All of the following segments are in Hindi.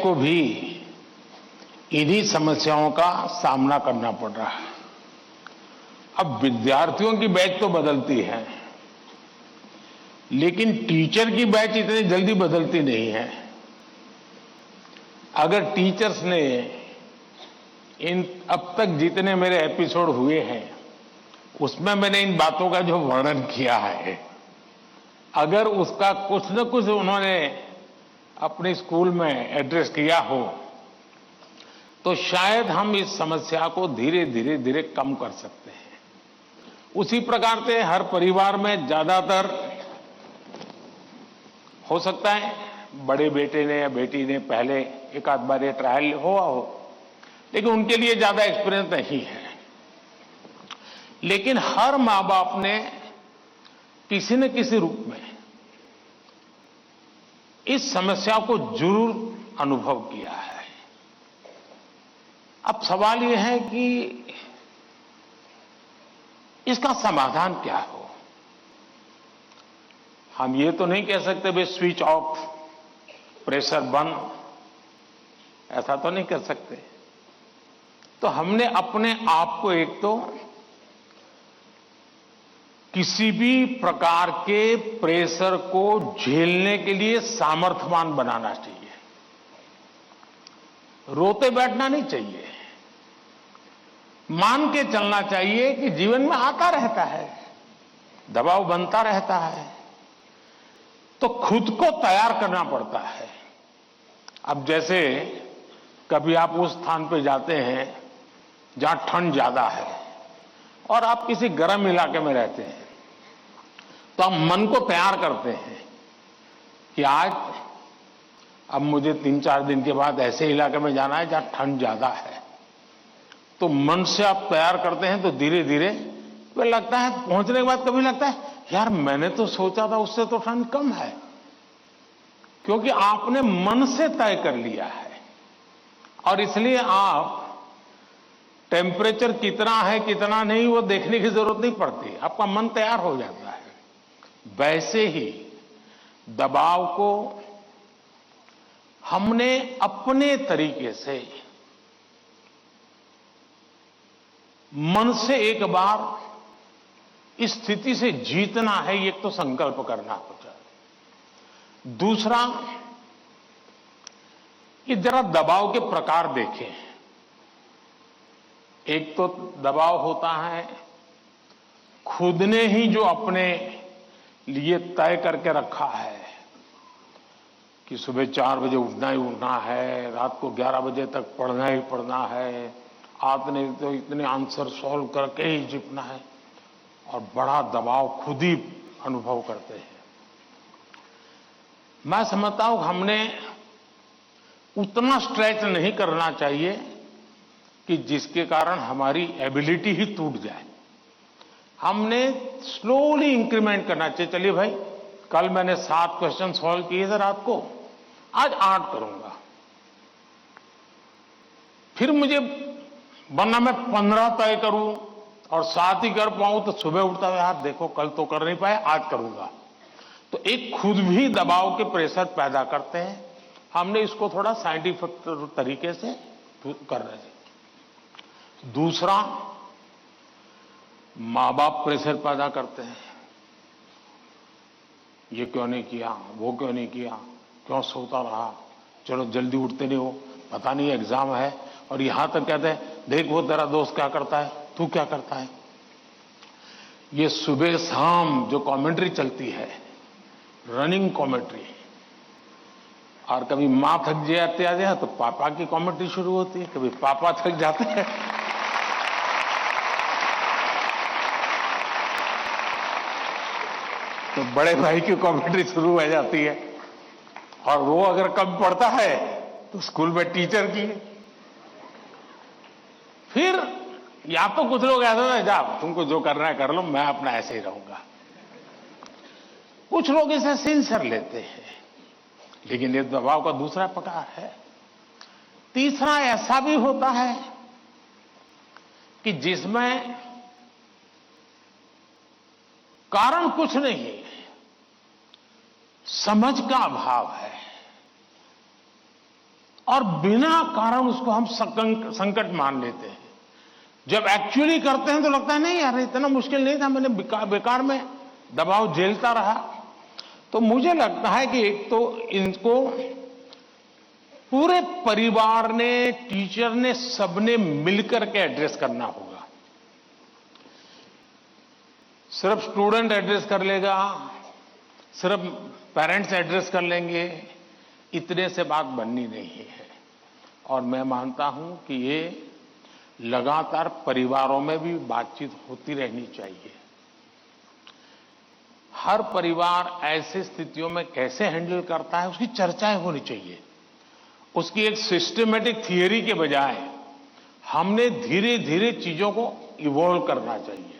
को भी इन्हीं समस्याओं का सामना करना पड़ रहा है। अब विद्यार्थियों की बैच तो बदलती है, लेकिन टीचर की बैच इतनी जल्दी बदलती नहीं है। अगर टीचर्स ने इन अब तक जितने मेरे एपिसोड हुए हैं उसमें मैंने इन बातों का जो वर्णन किया है, अगर उसका कुछ न कुछ उन्होंने अपने स्कूल में एड्रेस किया हो तो शायद हम इस समस्या को धीरे धीरे धीरे कम कर सकते हैं। उसी प्रकार से हर परिवार में ज्यादातर हो सकता है बड़े बेटे ने या बेटी ने पहले एक आध बार ये ट्रायल हुआ हो, लेकिन उनके लिए ज्यादा एक्सपीरियंस नहीं है। लेकिन हर मां बाप ने किसी न किसी रूप में इस समस्या को जरूर अनुभव किया है। अब सवाल यह है कि इसका समाधान क्या हो। हम ये तो नहीं कह सकते भाई स्विच ऑफ, प्रेशर बंद, ऐसा तो नहीं कर सकते। तो हमने अपने आप को एक तो किसी भी प्रकार के प्रेशर को झेलने के लिए सामर्थ्यवान बनाना चाहिए। रोते बैठना नहीं चाहिए, मान के चलना चाहिए कि जीवन में आता रहता है, दबाव बनता रहता है, तो खुद को तैयार करना पड़ता है। अब जैसे कभी आप उस स्थान पे जाते हैं जहां ठंड ज्यादा है और आप किसी गर्म इलाके में रहते हैं, तो हम मन को तैयार करते हैं कि आज अब मुझे 3-4 दिन के बाद ऐसे इलाके में जाना है जहां ठंड ज्यादा है। तो मन से आप तैयार करते हैं तो धीरे धीरे वे लगता है, पहुंचने के बाद कभी लगता है यार मैंने तो सोचा था उससे तो ठंड कम है, क्योंकि आपने मन से तय कर लिया है। और इसलिए आप टेम्परेचर कितना है कितना नहीं वो देखने की जरूरत नहीं पड़ती, आपका मन तैयार हो जाता है। वैसे ही दबाव को हमने अपने तरीके से मन से एक बार इस स्थिति से जीतना है, ये तो संकल्प करना होता है। दूसरा कि जरा दबाव के प्रकार देखें। एक तो दबाव होता है खुद ने ही जो अपने लिए तय करके रखा है कि सुबह 4 बजे उठना ही उठना है, रात को 11 बजे तक पढ़ना ही पढ़ना है, आपने तो इतने आंसर सॉल्व करके ही जीतना है, और बड़ा दबाव खुद ही अनुभव करते हैं। मैं समझता हूं हमने उतना स्ट्रेच नहीं करना चाहिए कि जिसके कारण हमारी एबिलिटी ही टूट जाए। हमने स्लोली इंक्रीमेंट करना चाहिए। चलिए भाई, कल मैंने 7 क्वेश्चन सॉल्व किए थे रात को, आज 8 करूंगा। फिर मुझे वरना मैं 15 तय करूं और 7 ही कर पाऊं तो सुबह उठता है यार देखो कल तो कर नहीं पाए, आज करूंगा। तो एक खुद भी दबाव के प्रेशर पैदा करते हैं। हमने इसको थोड़ा साइंटिफिक तरीके से कर रहे हैं। दूसरा, मां बाप प्रेशर पैदा करते हैं, ये क्यों नहीं किया, वो क्यों नहीं किया, क्यों सोता रहा, चलो जल्दी उठते नहीं हो, पता नहीं एग्जाम है। और यहां तक कहते हैं देख वो तेरा दोस्त क्या करता है, तू क्या करता है। ये सुबह शाम जो कमेंट्री चलती है, रनिंग कमेंट्री, और कभी मां थक जाती है तो पापा की कमेंट्री शुरू होती है, कभी पापा थक जाते हैं तो बड़े भाई की कमेंट्री शुरू हो जाती है, और वो अगर कम पड़ता है तो स्कूल में टीचर की। फिर या तो कुछ लोग ऐसा है जाओ तुमको जो करना है कर लो, मैं अपना ऐसे ही रहूंगा। कुछ लोग इसे सिंसियर लेते हैं, लेकिन ये दबाव का दूसरा प्रकार है। तीसरा ऐसा भी होता है कि जिसमें कारण कुछ नहीं, समझ का अभाव है। और बिना कारण उसको हम संकट मान लेते हैं। जब एक्चुअली करते हैं तो लगता है नहीं यार इतना मुश्किल नहीं था, मैंने बेकार में दबाव झेलता रहा। तो मुझे लगता है कि एक तो इनको पूरे परिवार ने, टीचर ने, सबने मिलकर के एड्रेस करना होगा। सिर्फ स्टूडेंट एड्रेस कर लेगा, सिर्फ पेरेंट्स एड्रेस कर लेंगे, इतने से बात बननी नहीं है। और मैं मानता हूं कि ये लगातार परिवारों में भी बातचीत होती रहनी चाहिए। हर परिवार ऐसी स्थितियों में कैसे हैंडल करता है उसकी चर्चाएं होनी चाहिए। उसकी एक सिस्टमेटिक थियरी के बजाय हमने धीरे धीरे चीजों को इवॉल्व करना चाहिए।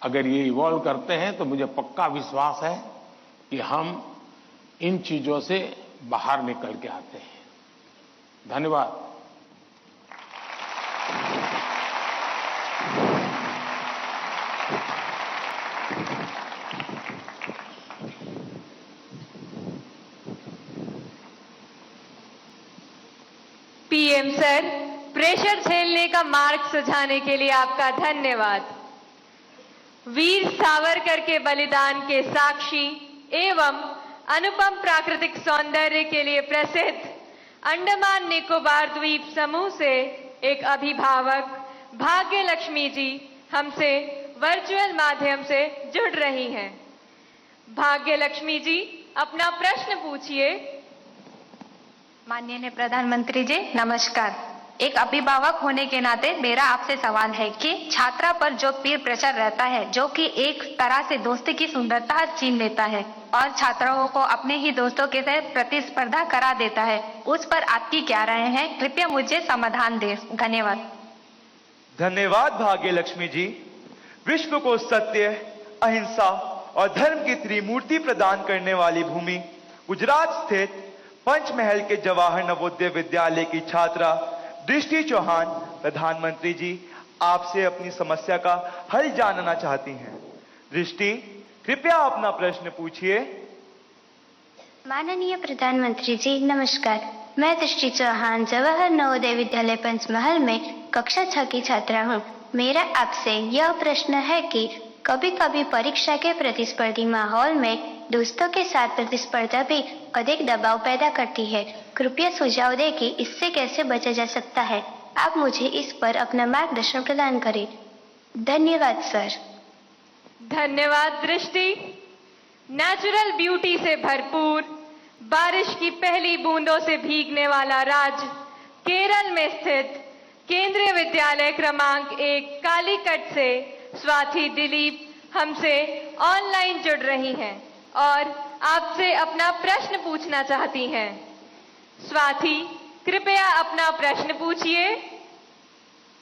अगर ये इवॉल्व करते हैं तो मुझे पक्का विश्वास है कि हम इन चीजों से बाहर निकल के आते हैं। धन्यवाद। पीएम सर, प्रेशर झेलने का मार्ग सुझाने के लिए आपका धन्यवाद। वीर सावरकर के बलिदान के साक्षी एवं अनुपम प्राकृतिक सौंदर्य के लिए प्रसिद्ध अंडमान निकोबार द्वीप समूह से एक अभिभावक भाग्य लक्ष्मी जी हमसे वर्चुअल माध्यम से जुड़ रही हैं। भाग्य लक्ष्मी जी, अपना प्रश्न पूछिए। माननीय प्रधानमंत्री जी नमस्कार। एक अभिभावक होने के नाते मेरा आपसे सवाल है कि छात्रा पर जो पीर प्रेशर रहता है, जो कि एक तरह से दोस्ती की सुंदरता छीन लेता है और छात्राओं को अपने ही दोस्तों के साथ प्रतिस्पर्धा करा देता है, उस पर आपकी क्या राय है? कृपया मुझे समाधान दें। धन्यवाद। धन्यवाद भाग्य लक्ष्मी जी। विश्व को सत्य, अहिंसा और धर्म की त्रिमूर्ति प्रदान करने वाली भूमि गुजरात स्थित पंचमहल के जवाहर नवोदय विद्यालय की छात्रा दृष्टि चौहान प्रधानमंत्री जी आपसे अपनी समस्या का हल जानना चाहती हैं। दृष्टि, कृपया अपना प्रश्न पूछिए। माननीय प्रधानमंत्री जी नमस्कार। मैं दृष्टि चौहान जवाहर नवोदय विद्यालय पंचमहल में कक्षा 6 की छात्रा हूँ। मेरा आपसे यह प्रश्न है कि कभी कभी परीक्षा के प्रतिस्पर्धी माहौल में दोस्तों के साथ प्रतिस्पर्धा भी अधिक दबाव पैदा करती है। कृपया सुझाव दें कि इससे कैसे बचा जा सकता है। आप मुझे इस पर अपना मार्गदर्शन प्रदान करें। धन्यवाद सर। धन्यवाद दृष्टि। नेचुरल ब्यूटी से भरपूर, बारिश की पहली बूंदों से भीगने वाला राज्य केरल में स्थित केंद्रीय विद्यालय क्रमांक 1 कालीकट से स्वाति दिलीप हमसे ऑनलाइन जुड़ रही हैं और आपसे अपना प्रश्न पूछना चाहती हैं। स्वाति, कृपया अपना प्रश्न पूछिए।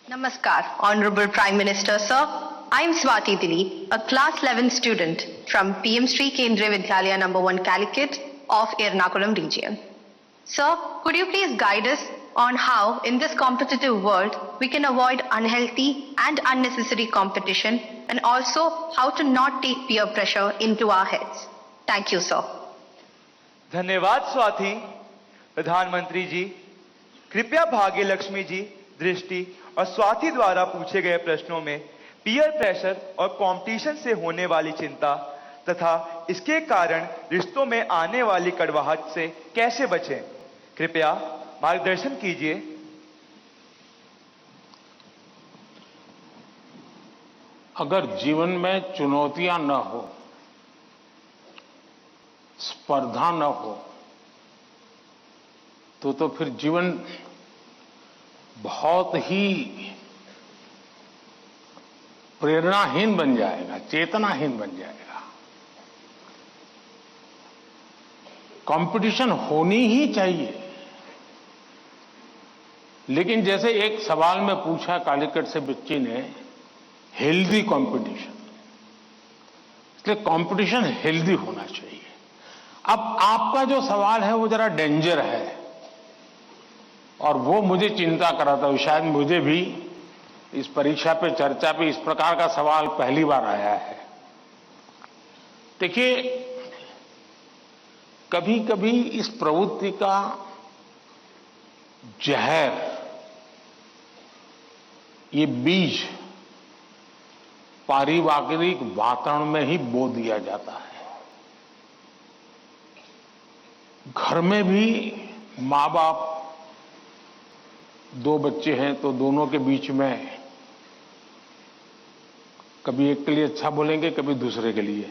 Namaskar, Honorable Prime Minister, sir. I am Swati Dilip, a class 11 student from PM Sri Kendriya Vidyalaya No. 1 Calicut of Ernakulam region. Sir, could you please guide us on how, in this competitive world, we can avoid unhealthy and unnecessary competition, and also how to not take peer pressure into our heads? Thank you, sir. धन्यवाद स्वाति। प्रधानमंत्री जी, कृपया भाग्य लक्ष्मी जी, दृष्टि और स्वाति द्वारा पूछे गए प्रश्नों में पीयर प्रेशर और कंपटीशन से होने वाली चिंता तथा इसके कारण रिश्तों में आने वाली कड़वाहट से कैसे बचें, कृपया मार्गदर्शन कीजिए। अगर जीवन में चुनौतियां न हो, स्पर्धा न हो, तो फिर जीवन बहुत ही प्रेरणाहीन बन जाएगा, चेतनाहीन बन जाएगा। कंपटीशन होनी ही चाहिए, लेकिन जैसे एक सवाल में पूछा कालीकट से बच्ची ने, हेल्दी कंपटीशन, इसलिए कंपटीशन हेल्दी होना चाहिए। अब आपका जो सवाल है वो जरा डेंजर है और वो मुझे चिंता कराता है। शायद मुझे भी इस परीक्षा पे, चर्चा पे इस प्रकार का सवाल पहली बार आया है। देखिए, कभी कभी इस प्रवृत्ति का जहर, ये बीज पारिवारिक वातावरण में ही बो दिया जाता है। घर में भी माँ बाप, दो बच्चे हैं तो दोनों के बीच में कभी एक के लिए अच्छा बोलेंगे, कभी दूसरे के लिए।